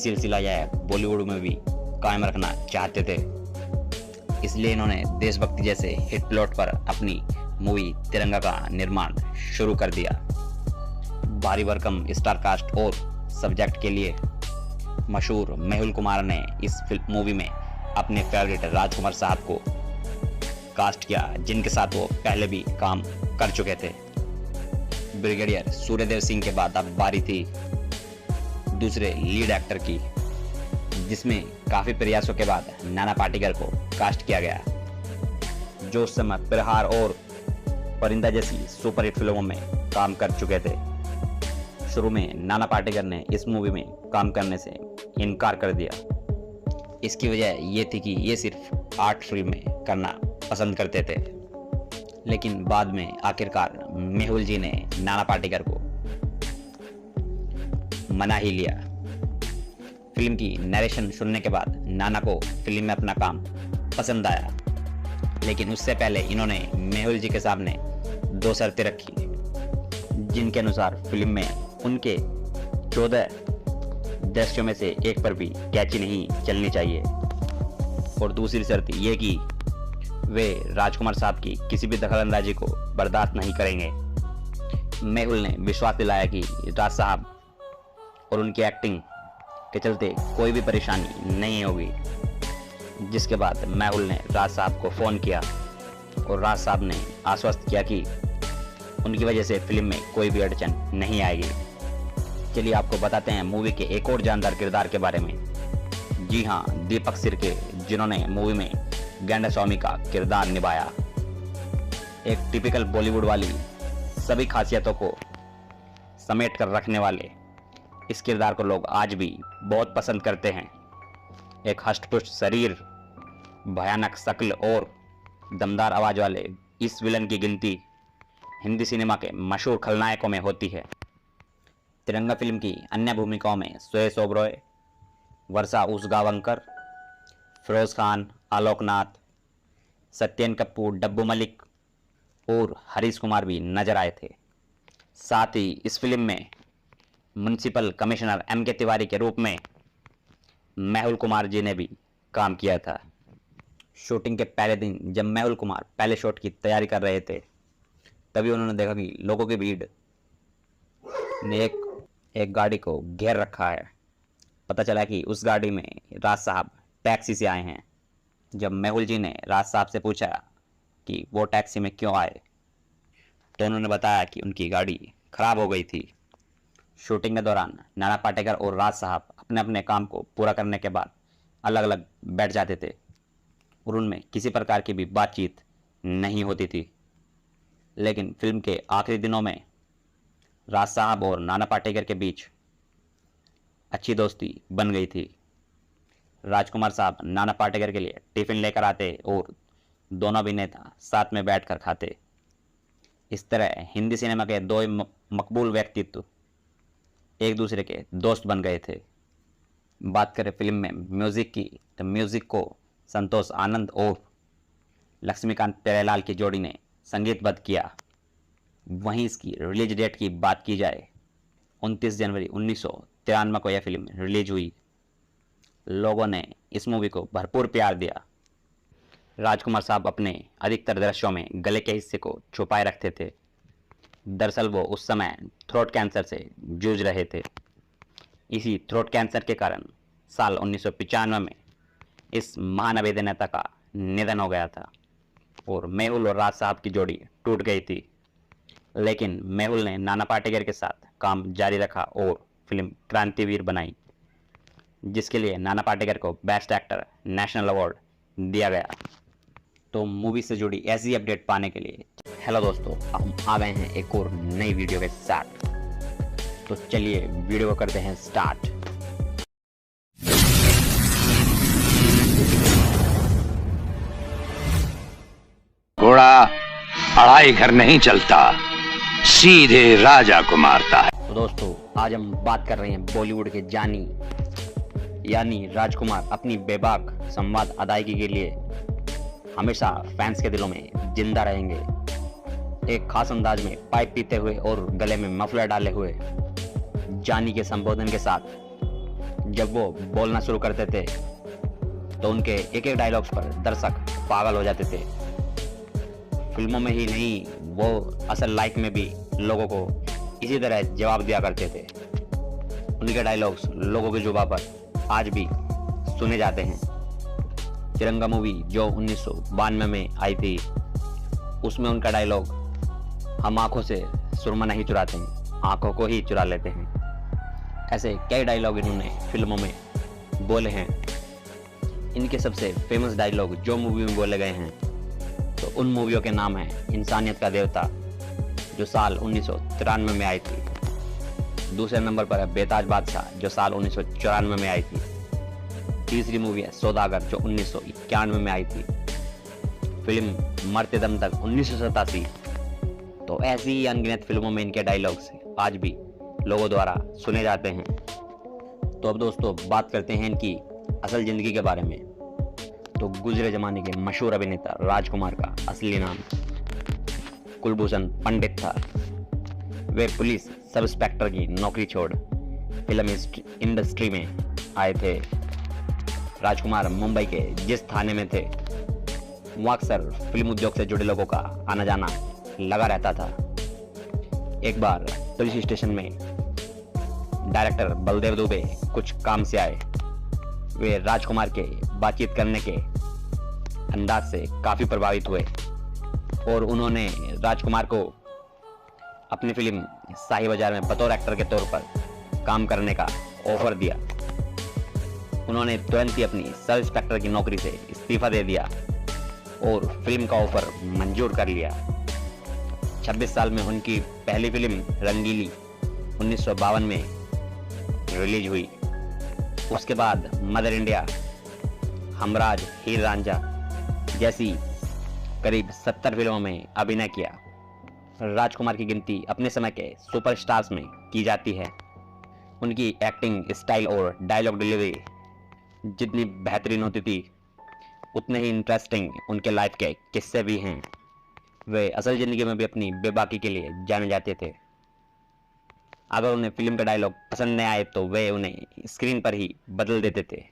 सिलसिला यह बॉलीवुड में भी कायम रखना चाहते थे, इसलिए इन्होंने देशभक्ति जैसे हिट प्लॉट पर अपनी मूवी तिरंगा का निर्माण शुरू कर दिया। भारी भरकम स्टार कास्ट और सब्जेक्ट के लिए मशहूर मेहुल कुमार ने इस मूवी में अपने फेवरेट राजकुमार साहब को कास्ट किया, जिनके साथ वो पहले भी काम कर चुके थे। ब्रिगेडियर सूर्यदेव सिंह के बाद अब बारी थी दूसरे लीड एक्टर की, जिसमें काफी प्रयासों के बाद नाना पाटेकर को कास्ट किया गया, जो उस समय प्रहार और परिंदा जैसी सुपरहिट फिल्मों में काम कर चुके थे। शुरू में नाना पाटेकर ने इस मूवी में काम करने से इनकार कर दिया। इसकी वजह ये थी कि ये सिर्फ आर्ट फिल्में करना पसंद करते थे, लेकिन बाद में आखिरकार मेहुल जी ने नाना पाटेकर को मना ही लिया। फिल्म की नरेशन सुनने के बाद नाना को फिल्म में अपना काम पसंद आया, लेकिन उससे पहले इन्होंने मेहुल जी के सामने 2 शर्तें रखी, जिनके अनुसार फिल्म में उनके 14 दृश्यों में से एक पर भी कैची नहीं चलनी चाहिए, और दूसरी शर्त ये कि वे राजकुमार साहब की किसी भी दखलंदाजी को बर्दाश्त नहीं करेंगे। मेहुल ने विश्वास दिलाया कि राज साहब और उनकी एक्टिंग के चलते कोई भी परेशानी नहीं होगी, जिसके बाद मेहुल ने राज साहब को फ़ोन किया और राज साहब ने आश्वस्त किया कि उनकी वजह से फिल्म में कोई भी अड़चन नहीं आएगी। चलिए आपको बताते हैं मूवी के एक और जानदार किरदार के बारे में। जी हाँ, दीपक सिरके, जिन्होंने मूवी में गेंडा स्वामी का किरदार निभाया। एक टिपिकल बॉलीवुड वाली सभी खासियतों को समेट कर रखने वाले इस किरदार को लोग आज भी बहुत पसंद करते हैं। एक हष्ट-पुष्ट शरीर, भयानक शक्ल और दमदार आवाज वाले इस विलन की गिनती हिंदी सिनेमा के मशहूर खलनायकों में होती है। तिरंगा फिल्म की अन्य भूमिकाओं में सुरेश ओबरॉय, वर्षा उसगांवकर, फिरोज खान, आलोकनाथ, सत्येन कपूर, डब्बू मलिक और हरीश कुमार भी नजर आए थे। साथ ही इस फिल्म में म्युनिसिपल कमिश्नर M.K. तिवारी के रूप में मेहुल कुमार जी ने भी काम किया था। शूटिंग के पहले दिन जब मेहुल कुमार पहले शॉट की तैयारी कर रहे थे, तभी उन्होंने देखा कि लोगों की भीड़ ने एक गाड़ी को घेर रखा है। पता चला कि उस गाड़ी में राज साहब टैक्सी से आए हैं। जब मेहुल जी ने राज साहब से पूछा कि वो टैक्सी में क्यों आए, तो उन्होंने बताया कि उनकी गाड़ी खराब हो गई थी। शूटिंग के दौरान नाना पाटेकर और राज साहब अपने अपने काम को पूरा करने के बाद अलग अलग बैठ जाते थे और उनमें किसी प्रकार की भी बातचीत नहीं होती थी। लेकिन फिल्म के आखिरी दिनों में राज साहब और नाना पाटेकर के बीच अच्छी दोस्ती बन गई थी। राजकुमार साहब नाना पाटेकर के लिए टिफिन लेकर आते और दोनों अभिनेता साथ में बैठकर खाते। इस तरह हिंदी सिनेमा के 2 मकबूल व्यक्तित्व एक दूसरे के दोस्त बन गए थे। बात करें फिल्म में म्यूजिक की, तो म्यूजिक को संतोष आनंद और लक्ष्मीकांत प्यारेलाल की जोड़ी ने संगीतबद्ध किया। वहीं इसकी रिलीज डेट की बात की जाए, 29 जनवरी 1993 को यह फिल्म रिलीज हुई। लोगों ने इस मूवी को भरपूर प्यार दिया। राजकुमार साहब अपने अधिकतर दृश्यों में गले के हिस्से को छुपाए रखते थे। दरअसल वो उस समय थ्रोट कैंसर से जूझ रहे थे। इसी थ्रोट कैंसर के कारण साल 1995 में इस महान अभिनेता का निधन हो गया था और मेहुल और राज साहब की जोड़ी टूट गई थी। लेकिन मेहुल ने नाना पाटेकर के साथ काम जारी रखा और फिल्म क्रांतिवीर बनाई, जिसके लिए नाना पाटेकर को बेस्ट एक्टर नेशनल अवार्ड दिया गया। तो मूवी से जुड़ी ऐसी अपडेट पाने के लिए हेलो दोस्तों, हम आ गए हैं एक और नई वीडियो के साथ। तो चलिए वीडियो को करते हैं स्टार्ट। घोड़ा अढ़ाई घर नहीं चलता, सीधे राजा को मारता है। तो दोस्तों, आज हम बात कर रहे हैं बॉलीवुड के जानी यानी राजकुमार अपनी बेबाक संवाद अदायगी के लिए हमेशा फैंस के दिलों में जिंदा रहेंगे। एक खास अंदाज में पाइप पीते हुए और गले में मफलर डाले हुए जानी के संबोधन के साथ जब वो बोलना शुरू करते थे तो उनके एक एक डायलॉग्स पर दर्शक पागल हो जाते थे। फिल्मों में ही नहीं, वो असल लाइफ में भी लोगों को इसी तरह जवाब दिया करते थे। उनके डायलॉग्स लोगों की जुबान पर आज भी सुने जाते हैं। तिरंगा मूवी जो 1992 में आई थी, उसमें उनका डायलॉग, हम आंखों से सुरमा नहीं चुराते हैं, आंखों को ही चुरा लेते हैं। ऐसे कई डायलॉग इन्होंने फिल्मों में बोले हैं। इनके सबसे फेमस डायलॉग जो मूवी में बोले गए हैं, तो उन मूवियों के नाम हैं इंसानियत का देवता, जो साल 1993 में आई थी। दूसरे नंबर पर है बेताज बादशाह, जो साल 1994 में आई थी। तीसरी मूवी है सौदागर, जो 1991 में आई थी। फिल्म मरते दम तक 1987। तो ऐसी ही अनगिनत फिल्मों में इनके डायलॉग्स आज भी लोगों द्वारा सुने जाते हैं। तो अब दोस्तों बात करते हैं इनकी असल जिंदगी के बारे में। तो गुजरे जमाने के मशहूर अभिनेता राजकुमार का असली नाम कुलभूषण पंडित था। वे पुलिस सब इंस्पेक्टर की नौकरी छोड़ फिल्म इंडस्ट्री में आए थे। राजकुमार मुंबई के जिस थाने में थे, वहाँ अक्सर फिल्म उद्योग से जुड़े लोगों का आना जाना लगा रहता था। एक बार पुलिस स्टेशन में डायरेक्टर बलदेव दुबे कुछ काम से आए। वे राजकुमार के बातचीत करने के अंदाज से काफी प्रभावित हुए और उन्होंने राजकुमार को अपनी फिल्म शाही बाजार में बतौर एक्टर के तौर पर काम करने का ऑफर दिया। उन्होंने तुरंत ही अपनी सब इंस्पेक्टर की नौकरी से इस्तीफा दे दिया और फिल्म का ऑफर मंजूर कर लिया। 26 साल में उनकी पहली फिल्म रंगीली 1952 में रिलीज हुई। उसके बाद मदर इंडिया, हमराज, हीर रांझा जैसी करीब 70 फिल्मों में अभिनय किया। राजकुमार की गिनती अपने समय के सुपरस्टार्स में की जाती है। उनकी एक्टिंग स्टाइल और डायलॉग डिलीवरी जितनी बेहतरीन होती थी, उतने ही इंटरेस्टिंग उनके लाइफ के किस्से भी हैं। वे असल ज़िंदगी में भी अपनी बेबाकी के लिए जाने जाते थे। अगर उन्हें फिल्म का डायलॉग पसंद नहीं आए तो वे उन्हें स्क्रीन पर ही बदल देते थे।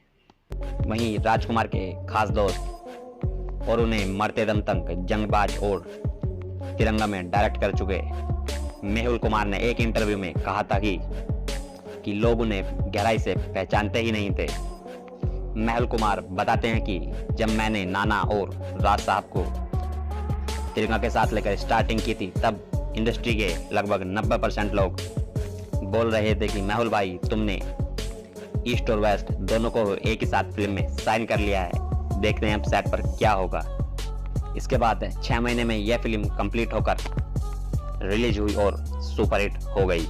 वहीं राजकुमार के खास दोस्त और उन्हें मरते दम तक जंगबाज और तिरंगा में डायरेक्ट कर चुके मेहुल कुमार ने एक इंटरव्यू में कहा था कि लोग उन्हें गहराई से पहचानते ही नहीं थे। मेहुल कुमार बताते हैं कि जब मैंने नाना और राज साहब को तिरंगा के साथ लेकर स्टार्टिंग की थी, तब इंडस्ट्री के लगभग 90% लोग बोल रहे थे कि मेहुल भाई, तुमने ईस्ट और वेस्ट दोनों को एक ही साथ फिल्म में साइन कर लिया है, देखते हैं अब सेट पर क्या होगा। इसके बाद 6 महीने में यह फिल्म कंप्लीट होकर रिलीज हुई और सुपरहिट हो गई।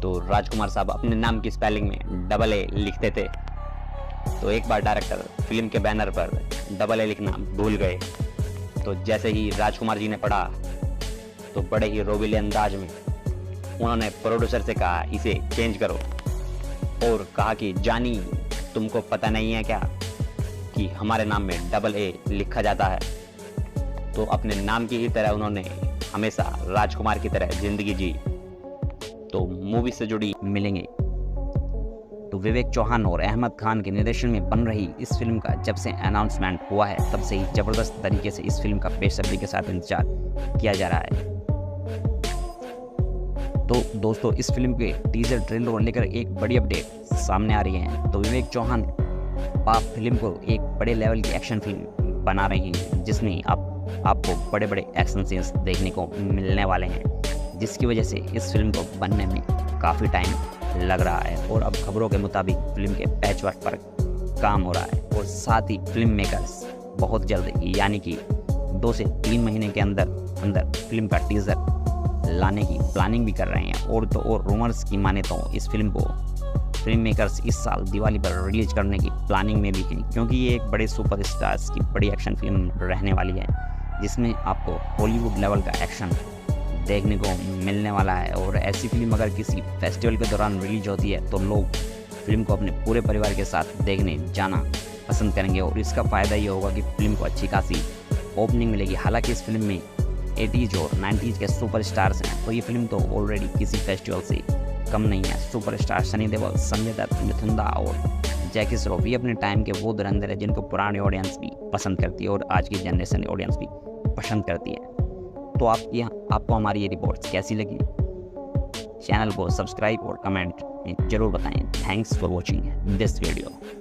तो राजकुमार साहब अपने नाम की स्पेलिंग में डबल ए लिखते थे, तो एक बार डायरेक्टर फिल्म के बैनर पर डबल ए लिखना भूल गए। तो जैसे ही राजकुमार जी ने पढ़ा तो बड़े ही रोबीले अंदाज में उन्होंने प्रोड्यूसर से कहा इसे चेंज करो, और कहा कि जानी, तुमको पता नहीं है क्या कि हमारे नाम में डबल ए लिखा जाता है। तो अपने नाम की ही तरह उन्होंने हमेशा राजकुमार की तरह जिंदगी जी। तो मूवी से जुड़ी मिलेंगे। तो विवेक चौहान और अहमद खान के निर्देशन में बन रही इस फिल्म का जब से अनाउंसमेंट हुआ है, तब से ही जबरदस्त तरीके से इस फिल्म का बेसब्री के साथ इंतजार किया जा रहा है। तो दोस्तों, इस फिल्म के टीजर ट्रेलर को लेकर एक बड़ी अपडेट सामने आ रही है। तो विवेक चौहान पाप फिल्म को एक बड़े लेवल की एक्शन फिल्म बना रही है, जिसमें आपको बड़े बड़े एक्शन सीन्स देखने को मिलने वाले हैं, जिसकी वजह से इस फिल्म को बनने में काफ़ी टाइम लग रहा है। और अब खबरों के मुताबिक फिल्म के पैच वर्क पर काम हो रहा है, और साथ ही फिल्म मेकर्स बहुत जल्द यानी कि 2 से 3 महीने के अंदर फिल्म का टीजर लाने की प्लानिंग भी कर रहे हैं। और तो और रूमर्स की माने तो इस फिल्म को फिल्म मेकर्स इस साल दिवाली पर रिलीज करने की प्लानिंग में भी हैं, क्योंकि ये एक बड़े सुपरस्टार्स की बड़ी एक्शन फिल्म रहने वाली है, जिसमें आपको हॉलीवुड लेवल का एक्शन देखने को मिलने वाला है। और ऐसी फिल्म अगर किसी फेस्टिवल के दौरान रिलीज होती है तो लोग फिल्म को अपने पूरे परिवार के साथ देखने जाना पसंद करेंगे, और इसका फ़ायदा ये होगा कि फिल्म को अच्छी खासी ओपनिंग मिलेगी। हालांकि इस फिल्म में 80s और 90s के सुपरस्टार्स हैं, तो ये फिल्म तो ऑलरेडी किसी फेस्टिवल से कम नहीं है। सुपरस्टार सनी देओल, संजय दत्त, मिथुन दा और जैकी श्रॉफ ये अपने टाइम के वो धुरंधर है जिनको पुरानी ऑडियंस भी पसंद करती है और आज की जनरेशन ऑडियंस भी पसंद करती है। तो आपको हमारी ये रिपोर्ट्स कैसी लगी? चैनल को सब्सक्राइब और कमेंट में ज़रूर बताएं। Thanks for watching this video.